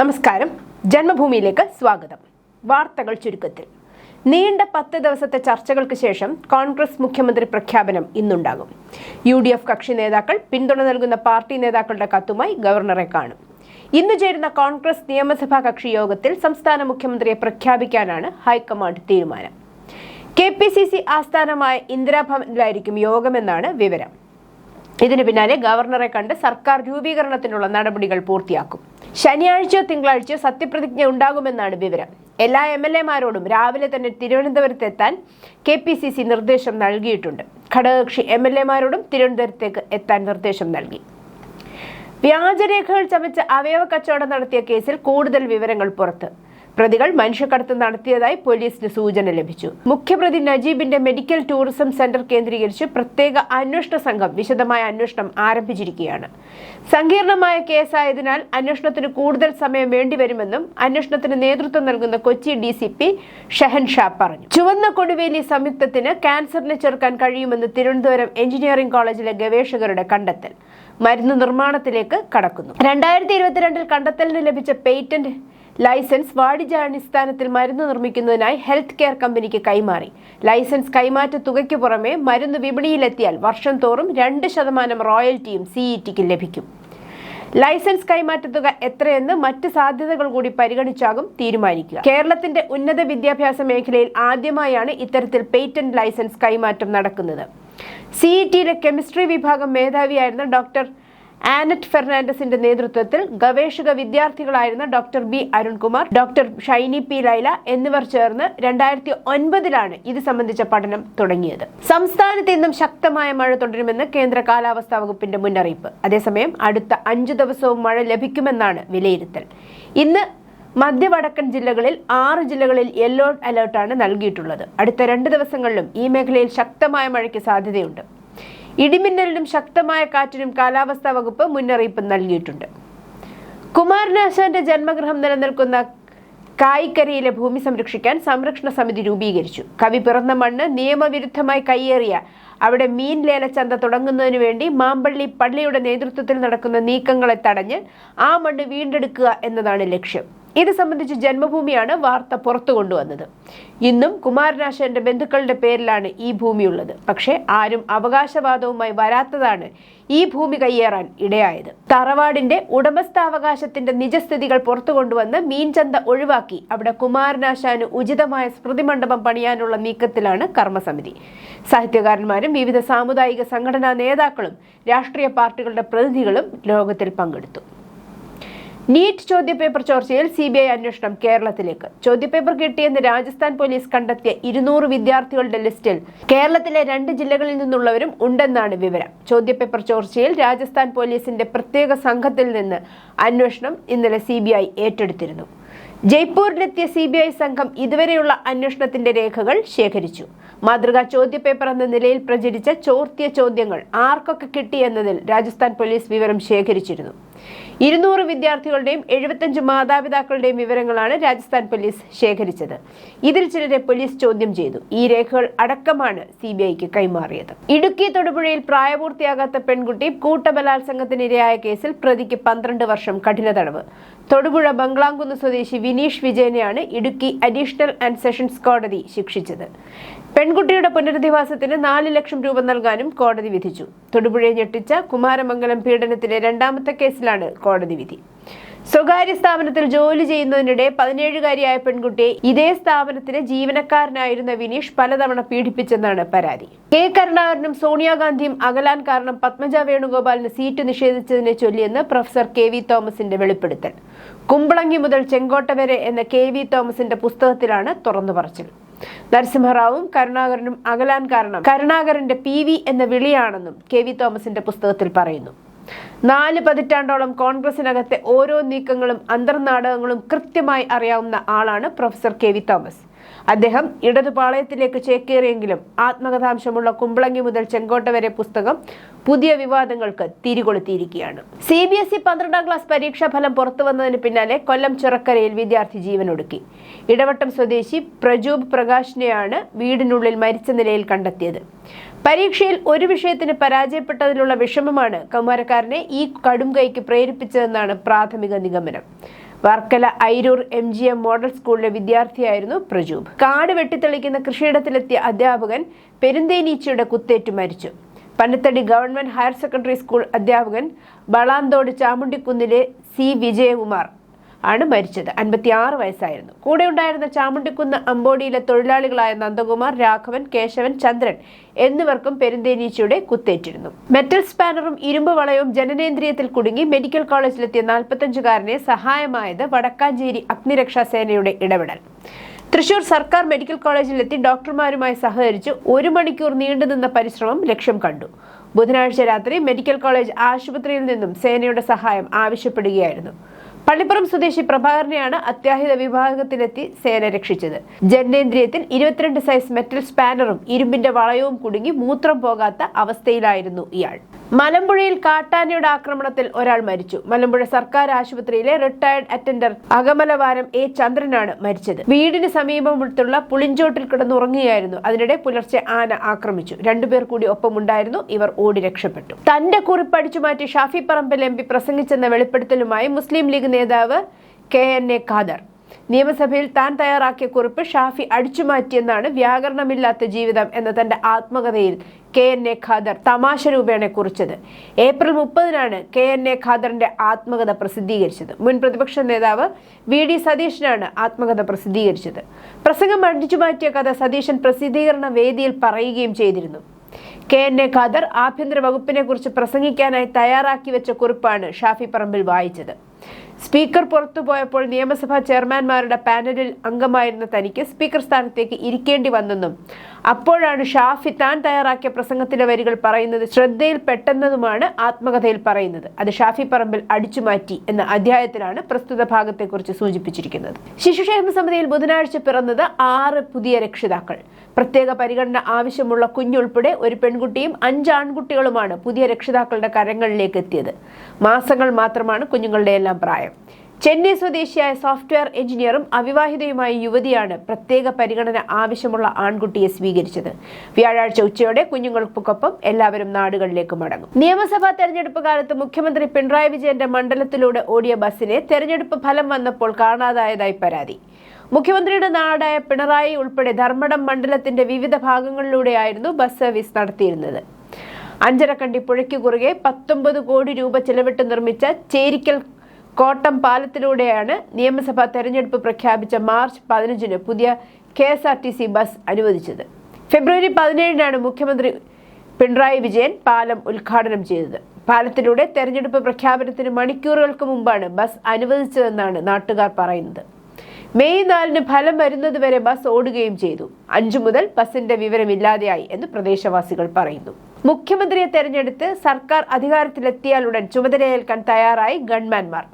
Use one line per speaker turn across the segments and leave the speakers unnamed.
നമസ്കാരം. ജന്മഭൂമിയിലേക്ക് സ്വാഗതം. വാർത്തകൾ ചുരുക്കത്തിൽ. നീണ്ട 10 ദിവസത്തെ ചർച്ചകൾക്ക് ശേഷം കോൺഗ്രസ് മുഖ്യമന്ത്രി പ്രഖ്യാപനം ഇന്നുണ്ടാകും. UDF കക്ഷി നേതാക്കൾ പിന്തുണ നൽകുന്ന പാർട്ടി നേതാക്കളുടെ കത്തുമായി ഗവർണറെ കാണും. ഇന്ന് ചേരുന്ന കോൺഗ്രസ് നിയമസഭാ കക്ഷി യോഗത്തിൽ സംസ്ഥാന മുഖ്യമന്ത്രിയെ പ്രഖ്യാപിക്കാനാണ് ഹൈക്കമാൻഡ് തീരുമാനം. KPCC ആസ്ഥാനമായ ഇന്ദിരാഭവനിലായിരിക്കും യോഗമെന്നാണ് വിവരം. ഇതിനു പിന്നാലെ ഗവർണറെ കണ്ട് സർക്കാർ രൂപീകരണത്തിനുള്ള നടപടികൾ പൂർത്തിയാക്കും. ശനിയാഴ്ചയോ തിങ്കളാഴ്ചയോ സത്യപ്രതിജ്ഞ ഉണ്ടാകുമെന്നാണ് വിവരം. എല്ലാ MLA-മാരോടും രാവിലെ തന്നെ തിരുവനന്തപുരത്തെത്താൻ KPCC നിർദ്ദേശം നൽകിയിട്ടുണ്ട്. ഘടകകക്ഷി MLA-മാരോടും തിരുവനന്തപുരത്തേക്ക് എത്താൻ നിർദ്ദേശം നൽകി. വ്യാജരേഖകൾ ചമച്ച് അവയവ കച്ചവടം നടത്തിയ കേസിൽ കൂടുതൽ വിവരങ്ങൾ പുറത്ത്. പ്രതികൾ മനുഷ്യക്കടത്ത് നടത്തിയതായി പോലീസിന് സൂചന ലഭിച്ചു. മുഖ്യപ്രതി നജീബിന്റെ മെഡിക്കൽ ടൂറിസം സെന്റർ കേന്ദ്രീകരിച്ച് പ്രത്യേക അന്വേഷണ സംഘം വിശദമായ അന്വേഷണം ആരംഭിച്ചിരിക്കുകയാണ്. സങ്കീർണമായ കേസായതിനാൽ അന്വേഷണത്തിന് കൂടുതൽ സമയം വേണ്ടിവരുമെന്നും അന്വേഷണത്തിന് നേതൃത്വം നൽകുന്ന കൊച്ചി DCP ഷെഹൻഷാ പറഞ്ഞു. ചുവന്ന കൊടുവേലി സംയുക്തത്തിന് ക്യാൻസറിനെ ചെറുക്കാൻ കഴിയുമെന്ന് തിരുവനന്തപുരം എഞ്ചിനീയറിംഗ് കോളേജിലെ ഗവേഷകരുടെ കണ്ടെത്തൽ മരുന്ന് നിർമ്മാണത്തിലേക്ക് കടക്കുന്നു. 2022 കണ്ടെത്തലിന് ലഭിച്ച പേറ്റന്റ് ലൈസൻസ് വാണിജ്യാടിസ്ഥാനത്തിൽ മരുന്ന് നിർമ്മിക്കുന്നതിനായി ഹെൽത്ത് കെയർ കമ്പനിക്ക് കൈമാറി. ലൈസൻസ് കൈമാറ്റ തുകയ്ക്ക് പുറമെ മരുന്ന് വിപണിയിലെത്തിയാൽ വർഷം തോറും 2% റോയൽറ്റിയും CETക്ക് ലഭിക്കും. ലൈസൻസ് കൈമാറ്റ തുക എത്രയെന്ന് മറ്റ് സാധ്യതകൾ കൂടി പരിഗണിച്ചാകും തീരുമാനിക്കുക. കേരളത്തിന്റെ ഉന്നത വിദ്യാഭ്യാസ മേഖലയിൽ ആദ്യമായാണ് ഇത്തരത്തിൽ പേറ്റന്റ് ലൈസൻസ് കൈമാറ്റം നടക്കുന്നത്. CETയിലെ കെമിസ്ട്രി വിഭാഗം മേധാവിയായിരുന്ന ഡോക്ടർ ആനറ്റ് ഫെർണാണ്ടസിന്റെ നേതൃത്വത്തിൽ ഗവേഷക വിദ്യാർത്ഥികളായിരുന്ന doctor B Arunkumar, doctor Shiny P Laila എന്നിവർ ചേർന്ന് 2009 ഇത് സംബന്ധിച്ച പഠനം തുടങ്ങിയത്. സംസ്ഥാനത്ത് ഇന്നും ശക്തമായ മഴ തുടരുമെന്ന് കേന്ദ്ര കാലാവസ്ഥാ വകുപ്പിന്റെ മുന്നറിയിപ്പ്. അതേസമയം അടുത്ത 5 ദിവസവും മഴ ലഭിക്കുമെന്നാണ് വിലയിരുത്തൽ. ഇന്ന് മധ്യവടക്കൻ ജില്ലകളിൽ 6 ജില്ലകളിൽ യെല്ലോ അലർട്ടാണ് നൽകിയിട്ടുള്ളത്. അടുത്ത 2 ദിവസങ്ങളിലും ഈ മേഖലയിൽ ശക്തമായ മഴയ്ക്ക് സാധ്യതയുണ്ട്. ഇടിമിന്നലിനും ശക്തമായ കാറ്റിനും കാലാവസ്ഥാ വകുപ്പ് മുന്നറിയിപ്പ് നൽകിയിട്ടുണ്ട്. കുമാരനാശാന്റെ ജന്മഗൃഹം നിലനിൽക്കുന്ന കായിക്കരയിലെ ഭൂമി സംരക്ഷിക്കാൻ സംരക്ഷണ സമിതി രൂപീകരിച്ചു. കവി പിറന്ന മണ്ണ് നിയമവിരുദ്ധമായി കയ്യേറിയ അവിടെ മീൻ ലേലച്ചന്ത തുടങ്ങുന്നതിനു വേണ്ടി മാമ്പള്ളി പള്ളിയുടെ നേതൃത്വത്തിൽ നടക്കുന്ന നീക്കങ്ങളെ തടഞ്ഞ് ആ മണ്ണ് വീണ്ടെടുക്കുക എന്നതാണ് ലക്ഷ്യം. ഇത് സംബന്ധിച്ച് ജന്മഭൂമിയാണ് വാർത്ത പുറത്തു കൊണ്ടുവന്നത്. ഇന്നും കുമാരനാശാന്റെ ബന്ധുക്കളുടെ പേരിലാണ് ഈ ഭൂമിയുള്ളത്. പക്ഷേ ആരും അവകാശവാദവുമായി വരാത്തതാണ് ഈ ഭൂമി കയ്യേറാൻ ഇടയായത്. തറവാടിന്റെ ഉടമസ്ഥാവകാശത്തിന്റെ നിജസ്ഥിതികൾ പുറത്തു കൊണ്ടുവന്ന് മീൻചന്ത ഒഴിവാക്കി അവിടെ കുമാരനാശാന് ഉചിതമായ സ്മൃതി മണ്ഡപം പണിയാനുള്ള നീക്കത്തിലാണ് കർമ്മസമിതി. സാഹിത്യകാരന്മാരും വിവിധ സാമുദായിക സംഘടനാ നേതാക്കളും രാഷ്ട്രീയ പാർട്ടികളുടെ പ്രതിനിധികളും യോഗത്തിൽ പങ്കെടുത്തു. നീറ്റ് ചോദ്യപേപ്പർ ചോർച്ചയിൽ CBI അന്വേഷണം കേരളത്തിലേക്ക്. ചോദ്യപേപ്പർ കിട്ടിയെന്ന് രാജസ്ഥാൻ പോലീസ് കണ്ടെത്തിയ 200 വിദ്യാർത്ഥികളുടെ ലിസ്റ്റിൽ കേരളത്തിലെ 2 ജില്ലകളിൽ നിന്നുള്ളവരും ഉണ്ടെന്നാണ് വിവരം. ചോദ്യപേപ്പർ ചോർച്ചയിൽ രാജസ്ഥാൻ പോലീസിന്റെ പ്രത്യേക സംഘത്തിൽ നിന്ന് അന്വേഷണം ഇന്നലെ CBI ഏറ്റെടുത്തിരുന്നു. ജയ്പൂരിലെത്തിയ CBI സംഘം ഇതുവരെയുള്ള അന്വേഷണത്തിന്റെ രേഖകൾ ശേഖരിച്ചു. മാതൃകാ ചോദ്യപേപ്പർ എന്ന നിലയിൽ പ്രചരിച്ച ചോർത്തിയ ചോദ്യങ്ങൾ ആർക്കൊക്കെ കിട്ടിയെന്നതിൽ രാജസ്ഥാൻ പോലീസ് വിവരം ശേഖരിച്ചിരുന്നു. 200 വിദ്യാർത്ഥികളുടെയും 75 മാതാപിതാക്കളുടെയും വിവരങ്ങളാണ് രാജസ്ഥാൻ പോലീസ് ശേഖരിച്ചത്. ഇതിൽ ചിലരെ പോലീസ് ചോദ്യം ചെയ്തു. ഈ രേഖകൾ അടക്കമാണ് CBIക്ക് കൈമാറിയത്. ഇടുക്കി തൊടുപുഴയിൽ പ്രായപൂർത്തിയാകാത്ത പെൺകുട്ടി കൂട്ടബലാത്സംഗത്തിനിരയായ കേസിൽ പ്രതിക്ക് 12 വർഷം കഠിന തടവ്. തൊടുപുഴ ബംഗ്ലാംകുന്ന് സ്വദേശി വിനീഷ് വിജയനെയാണ് ഇടുക്കി അഡീഷണൽ ആൻഡ് സെഷൻസ് കോടതി ശിക്ഷിച്ചത്. പെൺകുട്ടിയുടെ പുനരധിവാസത്തിന് 4 ലക്ഷം രൂപ നൽകാനും കോടതി വിധിച്ചു. തൊടുപുഴയെ ഞെട്ടിച്ച കുമാരമംഗലം പീഡനത്തിലെ 2ാമത്തെ കേസിലാണ് കോടതി വിധി. സ്വകാര്യ സ്ഥാപനത്തിൽ ജോലി ചെയ്യുന്നതിനിടെ 17-കാരിയായ പെൺകുട്ടിയെ ഇതേ സ്ഥാപനത്തിലെ ജീവനക്കാരനായിരുന്ന വിനീഷ് പലതവണ പീഡിപ്പിച്ചെന്നാണ് പരാതി. K കരുണാകരനും സോണിയാഗാന്ധിയും അകലാൻ കാരണം പത്മജ വേണുഗോപാലിന് സീറ്റ് നിഷേധിച്ചതിനെ ചൊല്ലിയെന്ന് പ്രൊഫസർ KV തോമസിന്റെ വെളിപ്പെടുത്തൽ. കുമ്പളങ്ങി മുതൽ ചെങ്കോട്ട വരെ എന്ന KV തോമസിന്റെ പുസ്തകത്തിലാണ് തുറന്നു പറച്ചിൽ. നരസിംഹറാവും കരുണാകരനും അകലാൻ കാരണം കരുണാകരന്റെ PV എന്ന വിളിയാണെന്നും KV തോമസിന്റെ പുസ്തകത്തിൽ പറയുന്നു. 4 പതിറ്റാണ്ടോളം കോൺഗ്രസിനകത്തെ ഓരോ നീക്കങ്ങളും അന്തർനാടകങ്ങളും കൃത്യമായി അറിയാവുന്ന ആളാണ് പ്രൊഫസർ KV തോമസ്. അദ്ദേഹം ഇടതുപാളയത്തിലേക്ക് ചേക്കേറിയെങ്കിലും ആത്മകഥാംശമുള്ള കുമ്പളങ്ങി മുതൽ ചെങ്കോട്ട വരെ പുസ്തകം പുതിയ വിവാദങ്ങൾക്ക് തിരികൊളുത്തിയിരിക്കുകയാണ്. CBSE 12ാം ക്ലാസ് പരീക്ഷാ ഫലം പുറത്തുവന്നതിന് പിന്നാലെ കൊല്ലം ചിറക്കരയിൽ വിദ്യാർത്ഥി ജീവനൊടുക്കി. ഇടവട്ടം സ്വദേശി പ്രജൂബ് പ്രകാശിനെയാണ് വീടിനുള്ളിൽ മരിച്ച നിലയിൽ കണ്ടെത്തിയത്. പരീക്ഷയിൽ ഒരു വിഷയത്തിന് പരാജയപ്പെട്ടതിലുള്ള വിഷമമാണ് കൗമാരക്കാരനെ ഈ കടുംകൈക്ക് പ്രേരിപ്പിച്ചതെന്നാണ് പ്രാഥമിക നിഗമനം. വർക്കല ഐരൂർ MGM മോഡൽ സ്കൂളിലെ വിദ്യാർത്ഥിയായിരുന്നു പ്രജൂബ്. കാട് വെട്ടിത്തെളിക്കുന്ന കൃഷിയിടത്തിലെത്തിയ അധ്യാപകൻ പെരുന്തേനീച്ചയുടെ കുത്തേറ്റു മരിച്ചു. പന്നത്തടി ഗവൺമെന്റ് ഹയർ സെക്കൻഡറി സ്കൂൾ അധ്യാപകൻ ബളാന്തോട് ചാമുണ്ടിക്കുന്നിലെ C. വിജയകുമാർ ആണ് മരിച്ചത്. 56 വയസ്സായിരുന്നു. കൂടെ ഉണ്ടായിരുന്ന ചാമുണ്ടിക്കുന്ന് അമ്പോടിയിലെ തൊഴിലാളികളായ നന്ദകുമാർ, രാഘവൻ, കേശവൻ, ചന്ദ്രൻ എന്നിവർക്കും പെരുന്തേനീച്ചയുടെ കുത്തേറ്റിരുന്നു. മെറ്റൽ സ്പാനറും ഇരുമ്പ് വളയവും ജനനേന്ദ്രിയത്തിൽ കുടുങ്ങി മെഡിക്കൽ കോളേജിലെത്തിയ 45-കാരനെ സഹായമായത് വടക്കാഞ്ചേരി അഗ്നിരക്ഷാ സേനയുടെ ഇടപെടൽ. തൃശൂർ സർക്കാർ മെഡിക്കൽ കോളേജിലെത്തി ഡോക്ടർമാരുമായി സഹകരിച്ച് 1 മണിക്കൂർ നീണ്ടുനിന്ന പരിശ്രമം ലക്ഷ്യം കണ്ടു. ബുധനാഴ്ച രാത്രി മെഡിക്കൽ കോളേജ് ആശുപത്രിയിൽ നിന്നും സേനയുടെ സഹായം ആവശ്യപ്പെടുകയായിരുന്നു. പള്ളിപ്പുറം സ്വദേശി പ്രഭാകരനെയാണ് അത്യാഹിത വിഭാഗത്തിലെത്തി സേന രക്ഷിച്ചത്. ജനനേന്ദ്രിയത്തിൽ 22 സൈസ് മെറ്റൽ സ്പാനറും ഇരുമ്പിന്റെ വളയവും കുടുങ്ങി മൂത്രം പോകാത്ത അവസ്ഥയിലായിരുന്നു ഇയാൾ. മലമ്പുഴയിൽ കാട്ടാനയുടെ ആക്രമണത്തിൽ ഒരാൾ മരിച്ചു. മലമ്പുഴ സർക്കാർ ആശുപത്രിയിലെ റിട്ടയർഡ് അറ്റൻഡർ അകമലവാരം A. ചന്ദ്രനാണ് മരിച്ചത്. വീടിന് സമീപമുള്ള പുളിഞ്ചോട്ടിൽ കിടന്നുറങ്ങുകയായിരുന്നു. അതിനിടെ പുലർച്ചെ ആന ആക്രമിച്ചു. 2 പേർ കൂടി ഒപ്പമുണ്ടായിരുന്നു. ഇവർ ഓടി രക്ഷപ്പെട്ടു. തന്റെ കുറിപ്പ് അടിച്ചുമാറ്റി ഷാഫി പറമ്പിൽ MP പ്രസംഗിച്ചെന്ന വെളിപ്പെടുത്തലുമായി മുസ്ലിം ലീഗ് നേതാവ് KNA ഖാദർ. നിയമസഭയിൽ താൻ തയ്യാറാക്കിയ കുറിപ്പ് ഷാഫി അടിച്ചുമാറ്റിയെന്നാണ് വ്യാകരണമില്ലാത്ത ജീവിതം എന്ന തന്റെ ആത്മകഥയിൽ KNA ഖാദർ തമാശ രൂപേണ കുറിച്ചത്. ഏപ്രിൽ 30-നാണ് KNA ഖാദറിന്റെ ആത്മകഥ പ്രസിദ്ധീകരിച്ചത്. മുൻ പ്രതിപക്ഷ നേതാവ് VD സതീശനാണ് ആത്മകഥ പ്രസിദ്ധീകരിച്ചത്. പ്രസംഗം അടിച്ചുമാറ്റിയ കഥ സതീശൻ പ്രസിദ്ധീകരണ വേദിയിൽ പറയുകയും ചെയ്തിരുന്നു. KNA ഖാദർ ആഭ്യന്തര വകുപ്പിനെ കുറിച്ച് പ്രസംഗിക്കാനായി തയ്യാറാക്കി വെച്ച കുറിപ്പാണ് ഷാഫി പറമ്പിൽ വായിച്ചത്. സ്പീക്കർ പുറത്തുപോയപ്പോൾ നിയമസഭാ ചെയർമാൻമാരുടെ പാനലിൽ അംഗമായിരുന്ന തനിക്ക് സ്പീക്കർ സ്ഥാനത്തേക്ക് ഇരിക്കേണ്ടി വന്നെന്നും അപ്പോഴാണ് ഷാഫി താൻ തയ്യാറാക്കിയ പ്രസംഗത്തിലെ വരികൾ പറയുന്നത് ശ്രദ്ധയിൽപ്പെട്ടെന്നതുമാണ് ആത്മകഥയിൽ പറയുന്നത്. അത് ഷാഫി പറമ്പിൽ അടിച്ചുമാറ്റി എന്ന അധ്യായത്തിലാണ് പ്രസ്തുത ഭാഗത്തെക്കുറിച്ച് സൂചിപ്പിച്ചിരിക്കുന്നത്. ശിശുക്ഷേമ സമിതിയിൽ ബുധനാഴ്ച പിറന്നത് 6 പുതിയ രക്ഷിതാക്കൾ. പ്രത്യേക പരിഗണന ആവശ്യമുള്ള കുഞ്ഞുൾപ്പെടെ ഒരു പെൺകുട്ടിയും 5 ആൺകുട്ടികളുമാണ് പുതിയ രക്ഷിതാക്കളുടെ കരങ്ങളിലേക്ക് എത്തിയത്. മാസങ്ങൾ മാത്രമാണ് കുഞ്ഞുങ്ങളുടെ എല്ലാം പ്രായം. ചെന്നൈ സ്വദേശിയായ സോഫ്റ്റ്വെയർ എഞ്ചിനീയറും അവിവാഹിതയുമായ യുവതിയാണ് പ്രത്യേക പരിഗണന ആവശ്യമുള്ള ആൺകുട്ടിയെ സ്വീകരിച്ചത്. വ്യാഴാഴ്ച ഉച്ചയോടെ കുഞ്ഞുങ്ങൾക്കൊപ്പം എല്ലാവരും നാടുകളിലേക്ക് മടങ്ങും. നിയമസഭാ തെരഞ്ഞെടുപ്പ് കാലത്ത് മുഖ്യമന്ത്രി പിണറായി വിജയന്റെ മണ്ഡലത്തിലൂടെ ഓടിയ ബസ്സിനെ തെരഞ്ഞെടുപ്പ് ഫലം വന്നപ്പോൾ കാണാതായതായി പരാതി. മുഖ്യമന്ത്രിയുടെ നാടായ പിണറായി ഉൾപ്പെടെ ധർമ്മടം മണ്ഡലത്തിന്റെ വിവിധ ഭാഗങ്ങളിലൂടെയായിരുന്നു ബസ് സർവീസ് നടത്തിയിരുന്നത്. അഞ്ചരക്കണ്ടി പുഴയ്ക്ക് കുറുകെ 19 കോടി രൂപ ചെലവിട്ട് നിർമ്മിച്ച ചേരിക്കൽ കോട്ടം പാലത്തിലൂടെയാണ് നിയമസഭാ തെരഞ്ഞെടുപ്പ് പ്രഖ്യാപിച്ച മാർച്ച് 15-ന് പുതിയ KSRTC ബസ് അനുവദിച്ചത്. ഫെബ്രുവരി 17-നാണ് മുഖ്യമന്ത്രി പിണറായി വിജയൻ പാലം ഉദ്ഘാടനം ചെയ്തത്. പാലത്തിലൂടെ തെരഞ്ഞെടുപ്പ് പ്രഖ്യാപനത്തിന് മണിക്കൂറുകൾക്ക് മുമ്പാണ് ബസ് അനുവദിച്ചതെന്നാണ് നാട്ടുകാർ പറയുന്നത്. മെയ് 4-ന് ഫലം വരുന്നതുവരെ ബസ് ഓടുകയും ചെയ്തു. 5 മുതൽ ബസിന്റെ വിവരമില്ലാതെയായി എന്ന് പ്രദേശവാസികൾ പറയുന്നു. മുഖ്യമന്ത്രിയെ തെരഞ്ഞെടുത്ത് സർക്കാർ അധികാരത്തിലെത്തിയാലുടൻ ചുമതലയേൽക്കാൻ തയ്യാറായി ഗൺമാൻമാർ.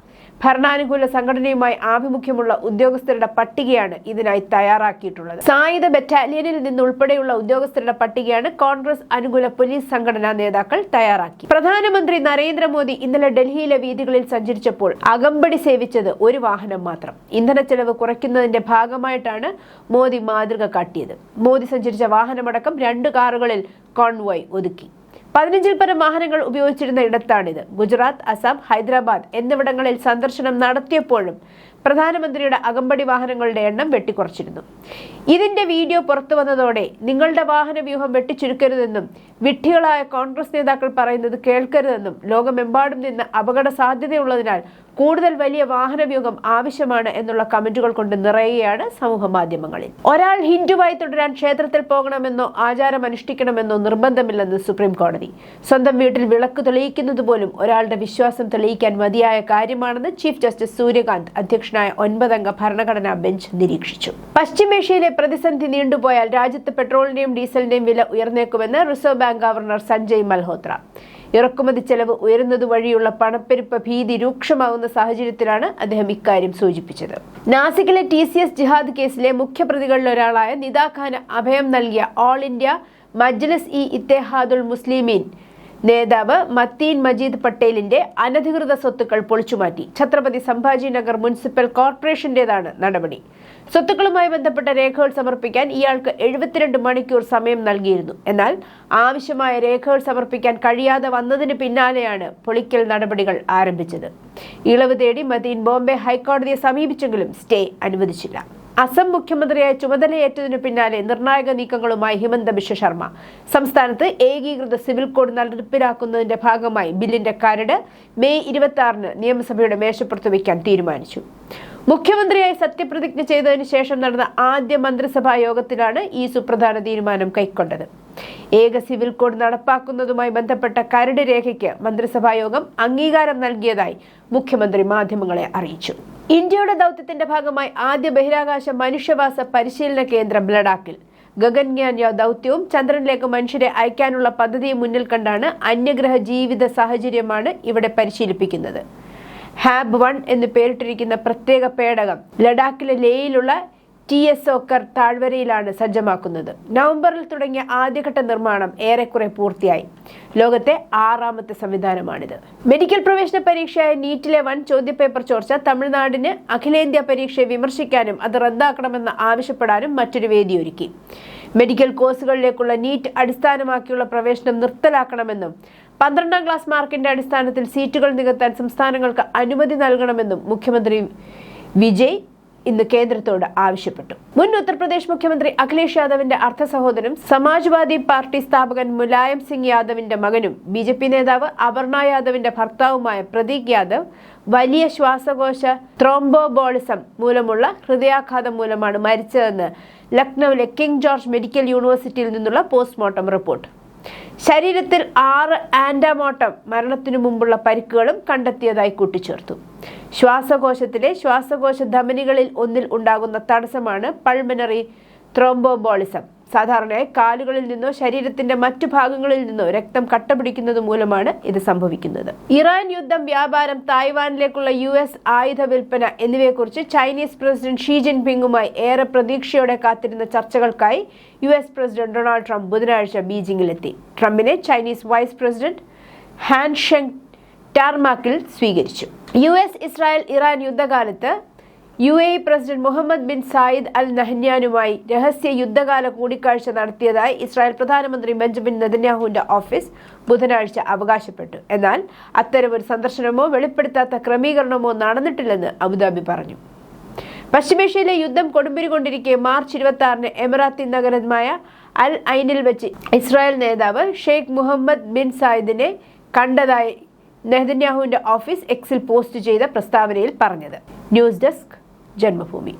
ഭരണാനുകൂല സംഘടനയുമായി ആഭിമുഖ്യമുള്ള ഉദ്യോഗസ്ഥരുടെ പട്ടികയാണ് ഇതിനായി തയ്യാറാക്കിയിട്ടുള്ളത്. സായുധ ബറ്റാലിയനിൽ നിന്നുൾപ്പെടെയുള്ള ഉദ്യോഗസ്ഥരുടെ പട്ടികയാണ് കോൺഗ്രസ് അനുകൂല പോലീസ് സംഘടനാ നേതാക്കൾ തയ്യാറാക്കി. പ്രധാനമന്ത്രി നരേന്ദ്രമോദി ഇന്നലെ ഡൽഹിയിലെ വീഥികളിൽ സഞ്ചരിച്ചപ്പോൾ അകമ്പടി സേവിച്ചത് ഒരു വാഹനം മാത്രം. ഇന്ധനച്ചെലവ് കുറയ്ക്കുന്നതിന്റെ ഭാഗമായിട്ടാണ് മോദി മാതൃക കാട്ടിയത്. മോദി സഞ്ചരിച്ച വാഹനമടക്കം 2 കാറുകളിൽ കോൺവോയ് ഒതുക്കി. 15-ൽ പരം വാഹനങ്ങൾ ഉപയോഗിച്ചിരുന്ന ഇടത്താണിത്. ഗുജറാത്ത്, അസം, ഹൈദരാബാദ് എന്നിവിടങ്ങളിൽ സന്ദർശനം നടത്തിയപ്പോഴും പ്രധാനമന്ത്രിയുടെ അകമ്പടി വാഹനങ്ങളുടെ എണ്ണം വെട്ടിക്കുറച്ചിരുന്നു. ഇതിന്റെ വീഡിയോ പുറത്തു വന്നതോടെ നിങ്ങളുടെ വാഹന വ്യൂഹം വെട്ടിച്ചുരുക്കരുതെന്നും വിഡ്ഢികളായ കോൺഗ്രസ് നേതാക്കൾ പറയുന്നത് കേൾക്കരുതെന്നും ലോകമെമ്പാടും നിന്ന് അപകട സാധ്യതയുള്ളതിനാൽ കൂടുതൽ വലിയ വാഹന വ്യൂഹം ആവശ്യമാണ് എന്നുള്ള കമന്റുകൾ കൊണ്ട് നിറയുകയാണ് സമൂഹ മാധ്യമങ്ങളിൽ. ഒരാൾ ഹിന്ദുവായി തുടരാൻ ക്ഷേത്രത്തിൽ പോകണമെന്നോ ആചാരം അനുഷ്ഠിക്കണമെന്നോ നിർബന്ധമില്ലെന്ന് സുപ്രീം കോടതി. സ്വന്തം വീട്ടിൽ വിളക്ക് തെളിയിക്കുന്നത് പോലും ഒരാളുടെ വിശ്വാസം തെളിയിക്കാൻ മതിയായ കാര്യമാണെന്ന് ചീഫ് ജസ്റ്റിസ് സൂര്യകാന്ത് അധ്യക്ഷനായ 9-അംഗ ഭരണഘടനാ ബെഞ്ച് നിരീക്ഷിച്ചു. പശ്ചിമേഷ്യയിലെ പ്രതിസന്ധി നീണ്ടുപോയാൽ രാജ്യത്ത് പെട്രോളിന്റെയും ഡീസലിന്റെയും വില ഉയർന്നേക്കുമെന്ന് reserve bank governor Sanjay Malhotra. ഇറക്കുമതി ചെലവ് ഉയരുന്നത് വഴിയുള്ള പണപ്പെരുപ്പ ഭീതി രൂക്ഷമാകുന്ന സാഹചര്യത്തിലാണ് അദ്ദേഹം ഇക്കാര്യം സൂചിപ്പിച്ചത്. നാസിക്കിലെ TCS ജിഹാദ് കേസിലെ മുഖ്യപ്രതികളിലൊരാളായ നിദാ ഖാന് അഭയം നൽകിയ ഓൾ ഇന്ത്യ മജ്ലിസ് ഇ ഇത്തേഹാദുൽ മുസ്ലിമീൻ നേതാവ് മത്തീൻ മജീദ് പട്ടേലിന്റെ അനധികൃത സ്വത്തുക്കൾ പൊളിച്ചുമാറ്റി. ഛത്രപതി സംഭാജി നഗർ മുനിസിപ്പൽ കോർപ്പറേഷന്റേതാണ് നടപടി. സ്വത്തുക്കളുമായി ബന്ധപ്പെട്ട രേഖകൾ സമർപ്പിക്കാൻ ഇയാൾക്ക് 72 മണിക്കൂർ സമയം നൽകിയിരുന്നു. എന്നാൽ ആവശ്യമായ രേഖകൾ സമർപ്പിക്കാൻ കഴിയാതെ വന്നതിന് പിന്നാലെയാണ് പൊളിക്കൽ നടപടികൾ ആരംഭിച്ചത്. ഇളവ് തേടി മതീൻ ബോംബെ ഹൈക്കോടതിയെ സമീപിച്ചെങ്കിലും സ്റ്റേ അനുവദിച്ചില്ല. അസം മുഖ്യമന്ത്രിയായി ചുമതലയേറ്റതിനു പിന്നാലെ നിർണായക നീക്കങ്ങളുമായി ഹിമന്ത ബിശ്വ ശർമ്മ. സംസ്ഥാനത്ത് ഏകീകൃത സിവിൽ കോഡ് നടപ്പിലാക്കുന്നതിന്റെ ഭാഗമായി ബില്ലിന്റെ കരട് മെയ് 26-ന് നിയമസഭയുടെ മേശപ്പുറത്ത് വയ്ക്കാൻ തീരുമാനിച്ചു. മുഖ്യമന്ത്രിയായി സത്യപ്രതിജ്ഞ ചെയ്തതിനു ശേഷം നടന്ന ആദ്യ മന്ത്രിസഭാ യോഗത്തിലാണ് ഈ സുപ്രധാന തീരുമാനം കൈക്കൊണ്ടത്. ഏക സിവിൽ കോഡ് നടപ്പാക്കുന്നതുമായി ബന്ധപ്പെട്ട കരട് രേഖയ്ക്ക് മന്ത്രിസഭാ യോഗം അംഗീകാരം നൽകിയതായി മുഖ്യമന്ത്രി മാധ്യമങ്ങളെ അറിയിച്ചു. ഇന്ത്യയുടെ ദൗത്യത്തിന്റെ ഭാഗമായി ആദ്യ ബഹിരാകാശ മനുഷ്യവാസ പരിശീലന കേന്ദ്രം ലഡാക്കിൽ. ഗഗൻയാൻ ദൗത്യവും ചന്ദ്രനിലേക്ക് മനുഷ്യരെ അയക്കാനുള്ള പദ്ധതിയും മുന്നിൽ കണ്ടാണ് അന്യഗ്രഹ ജീവിത സാഹചര്യമാണ് ഇവിടെ പരിശീലിപ്പിക്കുന്നത്. ഹാബ് 1 എന്ന് പേരിട്ടിരിക്കുന്ന പ്രത്യേക പേടകം ലഡാക്കിലെ ലേയിലുള്ള TSOക്കർ താഴ്വരയിലാണ് സജ്ജമാക്കുന്നത്. നവംബറിൽ തുടങ്ങിയ ആദ്യഘട്ട നിർമ്മാണം ഏറെക്കുറെ പൂർത്തിയായി. ലോകത്തെ 6ാമത്തെ സംവിധാനമാണിത്. മെഡിക്കൽ പ്രവേശന പരീക്ഷയായ നീറ്റിലെ വൻ ചോദ്യപേപ്പർ ചോർച്ച തമിഴ്നാടിന് അഖിലേന്ത്യാ പരീക്ഷയെ വിമർശിക്കാനും അത് റദ്ദാക്കണമെന്ന് ആവശ്യപ്പെടാനും മറ്റൊരു വേദിയൊരുക്കി. മെഡിക്കൽ കോഴ്സുകളിലേക്കുള്ള നീറ്റ് അടിസ്ഥാനമാക്കിയുള്ള പ്രവേശനം നിർത്തലാക്കണമെന്നും 12ാം ക്ലാസ് മാർക്കിന്റെ അടിസ്ഥാനത്തിൽ സീറ്റുകൾ നികത്താൻ സംസ്ഥാനങ്ങൾക്ക് അനുമതി നൽകണമെന്നും മുഖ്യമന്ത്രി വിജയ് ഇന്ന് കേന്ദ്രത്തോട് ആവശ്യപ്പെട്ടു. മുൻ ഉത്തർപ്രദേശ് മുഖ്യമന്ത്രി അഖിലേഷ് യാദവിന്റെ അർദ്ധ സഹോദരനും സമാജ്വാദി പാർട്ടി സ്ഥാപകൻ മുലായം സിംഗ് യാദവിന്റെ മകനും BJP നേതാവ് അപർണ യാദവിന്റെ ഭർത്താവുമായ പ്രതീക് യാദവ് വലിയ ശ്വാസകോശ ത്രോംബോബോളിസം മൂലമുള്ള ഹൃദയാഘാതം മൂലമാണ് മരിച്ചതെന്ന് ലക്നൌവിലെ കിങ് ജോർജ് മെഡിക്കൽ യൂണിവേഴ്സിറ്റിയിൽ നിന്നുള്ള പോസ്റ്റ്മോർട്ടം റിപ്പോർട്ട്. ശരീരത്തിൽ 6 ആന്റാമോർട്ടം മരണത്തിനു മുമ്പുള്ള പരിക്കുകളും കണ്ടെത്തിയതായി കൂട്ടിച്ചേർത്തു. ശ്വാസകോശത്തിലെ ശ്വാസകോശ ധമനികളിൽ ഒന്നിൽ ഉണ്ടാകുന്ന തടസ്സമാണ് പൾമനറി ത്രോംബോബോളിസം. സാധാരണയായി കാലുകളിൽ നിന്നോ ശരീരത്തിന്റെ മറ്റു ഭാഗങ്ങളിൽ നിന്നോ രക്തം കട്ടപിടിക്കുന്നത് മൂലമാണ് ഇത് സംഭവിക്കുന്നത്. ഇറാൻ യുദ്ധം, വ്യാപാരം, തായ്വാനിലേക്കുള്ള US ആയുധ വിൽപ്പന എന്നിവയെക്കുറിച്ച് ചൈനീസ് പ്രസിഡന്റ് ഷീ ജിൻപിങ്ങുമായി ഏറെ പ്രതീക്ഷയോടെ കാത്തിരുന്ന ചർച്ചകൾക്കായി US പ്രസിഡന്റ് ഡൊണാൾഡ് ട്രംപ് ബുധനാഴ്ച ബീജിംഗിലെത്തി. ട്രംപിനെ Chinese vice president Han Zheng ടാർമാക്കിൽ സ്വീകരിച്ചു. US, ഇസ്രായേൽ, ഇറാൻ യുദ്ധകാലത്ത് UAE president Mohammed bin Zayed al നഹ്യാനുമായി രഹസ്യ യുദ്ധകാല കൂടിക്കാഴ്ച നടത്തിയതായി ഇസ്രായേൽ പ്രധാനമന്ത്രി ബെഞ്ചമിൻ നെതന്യാഹുവിന്റെ ഓഫീസ് ബുധനാഴ്ച അവകാശപ്പെട്ടു. എന്നാൽ അത്തരമൊരു സന്ദർശനമോ വെളിപ്പെടുത്താത്ത ക്രമീകരണമോ നടന്നിട്ടില്ലെന്ന് അബുദാബി പറഞ്ഞു. പശ്ചിമേഷ്യയിലെ യുദ്ധം കൊടുമ്പിരികൊണ്ടിരിക്കെ മാർച്ച് 26-ന് എമിറാത്തി നഗരമായ അൽ ഐനിൽ വെച്ച് ഇസ്രായേൽ നേതാവ് ഷെയ്ഖ് മുഹമ്മദ് ബിൻ സായിദിനെ കണ്ടതായി നെതന്യാഹുവിന്റെ ഓഫീസ് എക്സിൽ പോസ്റ്റ് ചെയ്ത പ്രസ്താവനയിൽ പറഞ്ഞത്. News desk Janmabhumi.